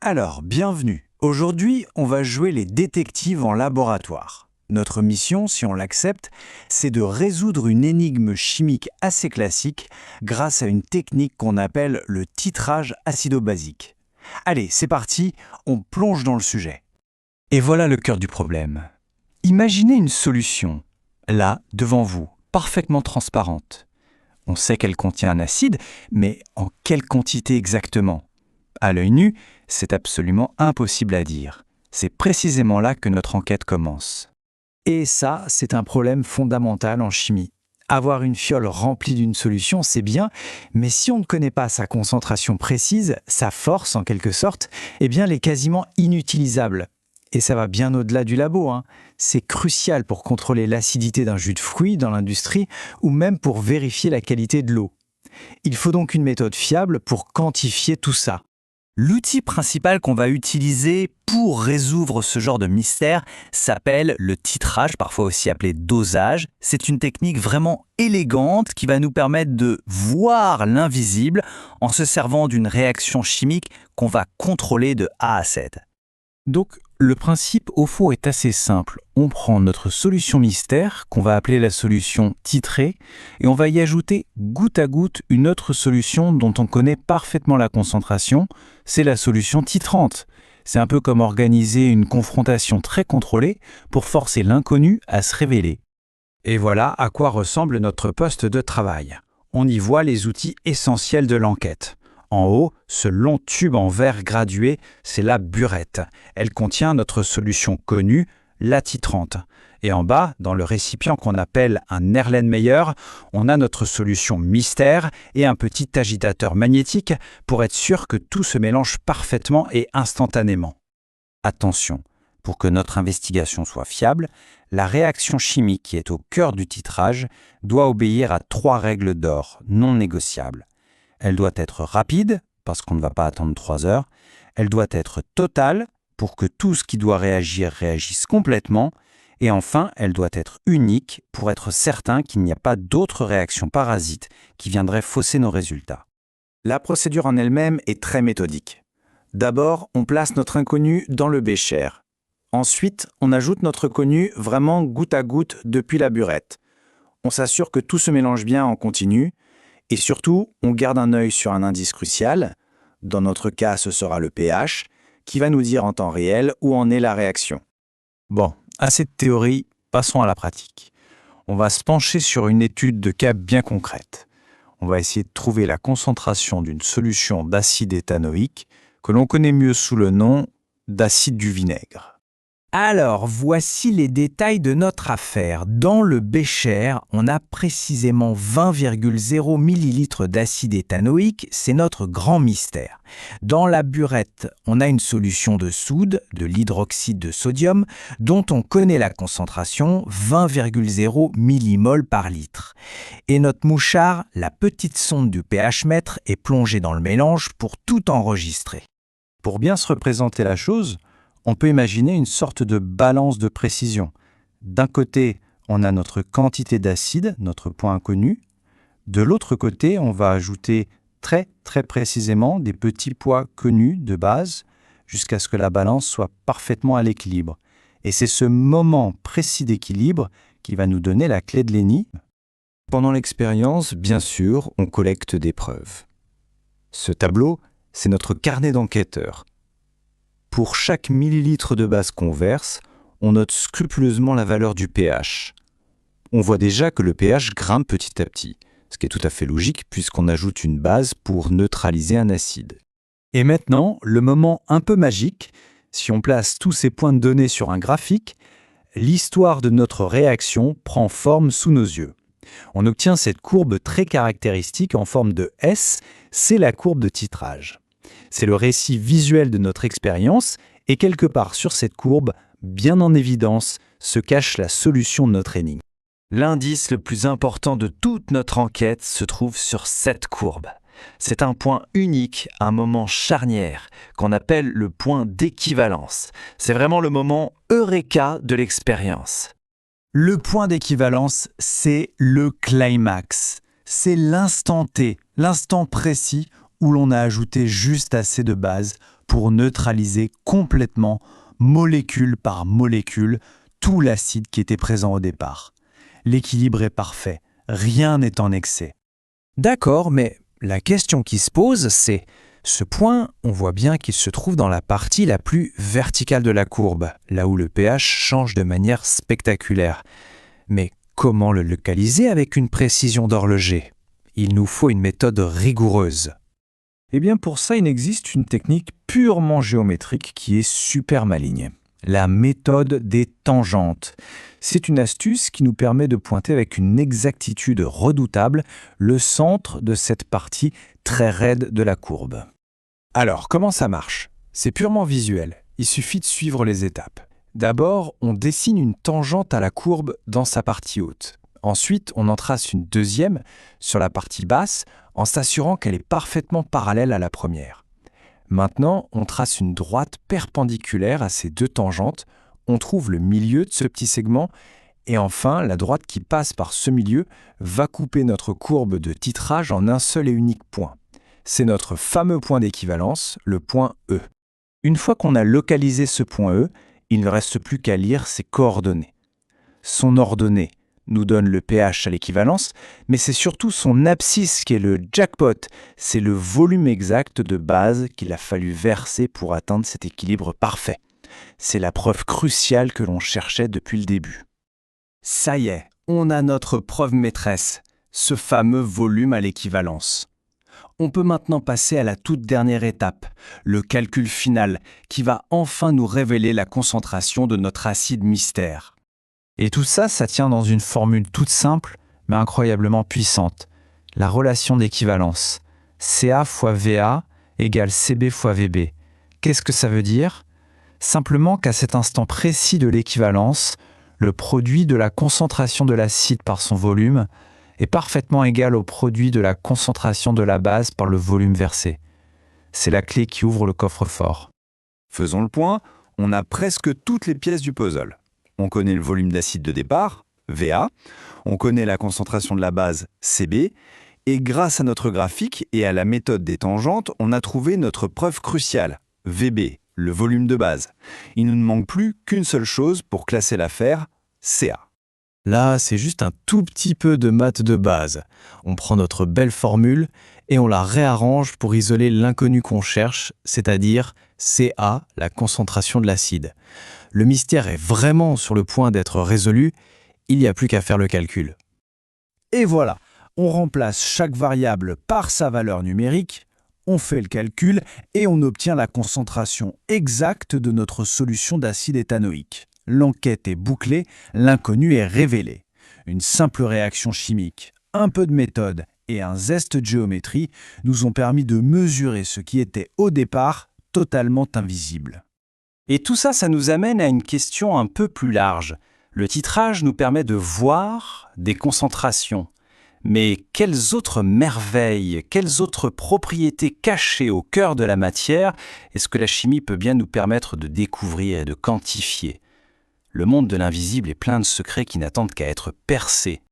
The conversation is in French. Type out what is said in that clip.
Alors, bienvenue. Aujourd'hui, on va jouer les détectives en laboratoire. Notre mission, si on l'accepte, c'est de résoudre une énigme chimique assez classique grâce à une technique qu'on appelle le titrage acido-basique. Allez, c'est parti, on plonge dans le sujet. Et voilà le cœur du problème. Imaginez une solution, là, devant vous, parfaitement transparente. On sait qu'elle contient un acide, mais en quelle quantité exactement ? À l'œil nu, c'est absolument impossible à dire. C'est précisément là que notre enquête commence. Et ça, c'est un problème fondamental en chimie. Avoir une fiole remplie d'une solution, c'est bien, mais si on ne connaît pas sa concentration précise, sa force en quelque sorte, eh bien elle est quasiment inutilisable. Et ça va bien au-delà du labo, hein. C'est crucial pour contrôler l'acidité d'un jus de fruits dans l'industrie ou même pour vérifier la qualité de l'eau. Il faut donc une méthode fiable pour quantifier tout ça. L'outil principal qu'on va utiliser pour résoudre ce genre de mystère s'appelle le titrage, parfois aussi appelé dosage. C'est une technique vraiment élégante qui va nous permettre de voir l'invisible en se servant d'une réaction chimique qu'on va contrôler de A à Z. Donc, le principe au fond est assez simple. On prend notre solution mystère, qu'on va appeler la solution titrée, et on va y ajouter goutte à goutte une autre solution dont on connaît parfaitement la concentration, c'est la solution titrante. C'est un peu comme organiser une confrontation très contrôlée pour forcer l'inconnu à se révéler. Et voilà à quoi ressemble notre poste de travail. On y voit les outils essentiels de l'enquête. En haut, ce long tube en verre gradué, c'est la burette. Elle contient notre solution connue, la titrante. Et en bas, dans le récipient qu'on appelle un Erlenmeyer, on a notre solution mystère et un petit agitateur magnétique pour être sûr que tout se mélange parfaitement et instantanément. Attention, pour que notre investigation soit fiable, la réaction chimique qui est au cœur du titrage doit obéir à 3 règles d'or non négociables. Elle doit être rapide, parce qu'on ne va pas attendre 3 heures. Elle doit être totale, pour que tout ce qui doit réagir réagisse complètement. Et enfin, elle doit être unique, pour être certain qu'il n'y a pas d'autres réactions parasites qui viendraient fausser nos résultats. La procédure en elle-même est très méthodique. D'abord, on place notre inconnu dans le bécher. Ensuite, on ajoute notre connu vraiment goutte à goutte depuis la burette. On s'assure que tout se mélange bien en continu. Et surtout, on garde un œil sur un indice crucial, dans notre cas ce sera le pH, qui va nous dire en temps réel où en est la réaction. Bon, assez de théorie, passons à la pratique. On va se pencher sur une étude de cas bien concrète. On va essayer de trouver la concentration d'une solution d'acide éthanoïque que l'on connaît mieux sous le nom d'acide du vinaigre. Alors, voici les détails de notre affaire. Dans le bécher, on a précisément 20,0 ml d'acide éthanoïque, c'est notre grand mystère. Dans la burette, on a une solution de soude, de l'hydroxyde de sodium, dont on connaît la concentration, 20,0 millimoles par litre. Et notre mouchard, la petite sonde du pH-mètre, est plongée dans le mélange pour tout enregistrer. Pour bien se représenter la chose, on peut imaginer une sorte de balance de précision. D'un côté, on a notre quantité d'acide, notre point inconnu. De l'autre côté, on va ajouter très précisément des petits poids connus de base jusqu'à ce que la balance soit parfaitement à l'équilibre. Et c'est ce moment précis d'équilibre qui va nous donner la clé de l'énigme. Pendant l'expérience, bien sûr, on collecte des preuves. Ce tableau, c'est notre carnet d'enquêteur. Pour chaque millilitre de base qu'on verse, on note scrupuleusement la valeur du pH. On voit déjà que le pH grimpe petit à petit, ce qui est tout à fait logique puisqu'on ajoute une base pour neutraliser un acide. Et maintenant, le moment un peu magique, si on place tous ces points de données sur un graphique, l'histoire de notre réaction prend forme sous nos yeux. On obtient cette courbe très caractéristique en forme de S, c'est la courbe de titrage. C'est le récit visuel de notre expérience et quelque part sur cette courbe, bien en évidence, se cache la solution de notre énigme. L'indice le plus important de toute notre enquête se trouve sur cette courbe. C'est un point unique, un moment charnière, qu'on appelle le point d'équivalence. C'est vraiment le moment eureka de l'expérience. Le point d'équivalence, c'est le climax. C'est l'instant T, l'instant précis où l'on a ajouté juste assez de base pour neutraliser complètement, molécule par molécule, tout l'acide qui était présent au départ. L'équilibre est parfait, rien n'est en excès. D'accord, mais la question qui se pose, c'est ce point, on voit bien qu'il se trouve dans la partie la plus verticale de la courbe, là où le pH change de manière spectaculaire. Mais comment le localiser avec une précision d'horloger? Il nous faut une méthode rigoureuse. Eh bien pour ça, il existe une technique purement géométrique qui est super maligne. La méthode des tangentes. C'est une astuce qui nous permet de pointer avec une exactitude redoutable le centre de cette partie très raide de la courbe. Alors, comment ça marche? C'est purement visuel, il suffit de suivre les étapes. D'abord, on dessine une tangente à la courbe dans sa partie haute. Ensuite, on en trace une deuxième sur la partie basse en s'assurant qu'elle est parfaitement parallèle à la première. Maintenant, on trace une droite perpendiculaire à ces deux tangentes, on trouve le milieu de ce petit segment, et enfin, la droite qui passe par ce milieu va couper notre courbe de titrage en un seul et unique point. C'est notre fameux point d'équivalence, le point E. Une fois qu'on a localisé ce point E, il ne reste plus qu'à lire ses coordonnées. Son ordonnée nous donne le pH à l'équivalence, mais c'est surtout son abscisse qui est le jackpot. C'est le volume exact de base qu'il a fallu verser pour atteindre cet équilibre parfait. C'est la preuve cruciale que l'on cherchait depuis le début. Ça y est, on a notre preuve maîtresse, ce fameux volume à l'équivalence. On peut maintenant passer à la toute dernière étape, le calcul final, qui va enfin nous révéler la concentration de notre acide mystère. Et tout ça, ça tient dans une formule toute simple, mais incroyablement puissante. La relation d'équivalence. Ca fois Va égale Cb fois Vb. Qu'est-ce que ça veut dire? Simplement qu'à cet instant précis de l'équivalence, le produit de la concentration de l'acide par son volume est parfaitement égal au produit de la concentration de la base par le volume versé. C'est la clé qui ouvre le coffre-fort. Faisons le point, on a presque toutes les pièces du puzzle. On connaît le volume d'acide de départ, Va, on connaît la concentration de la base, Cb, et grâce à notre graphique et à la méthode des tangentes, on a trouvé notre preuve cruciale, Vb, le volume de base. Il ne nous manque plus qu'une seule chose pour classer l'affaire, Ca. Là, c'est juste un tout petit peu de maths de base. On prend notre belle formule et on la réarrange pour isoler l'inconnu qu'on cherche, c'est-à-dire Ca, la concentration de l'acide. Le mystère est vraiment sur le point d'être résolu, il n'y a plus qu'à faire le calcul. Et voilà, on remplace chaque variable par sa valeur numérique, on fait le calcul et on obtient la concentration exacte de notre solution d'acide éthanoïque. L'enquête est bouclée, l'inconnu est révélé. Une simple réaction chimique, un peu de méthode et un zeste de géométrie nous ont permis de mesurer ce qui était au départ totalement invisible. Et tout ça, ça nous amène à une question un peu plus large. Le titrage nous permet de voir des concentrations. Mais quelles autres merveilles, quelles autres propriétés cachées au cœur de la matière est-ce que la chimie peut bien nous permettre de découvrir et de quantifier? Le monde de l'invisible est plein de secrets qui n'attendent qu'à être percés.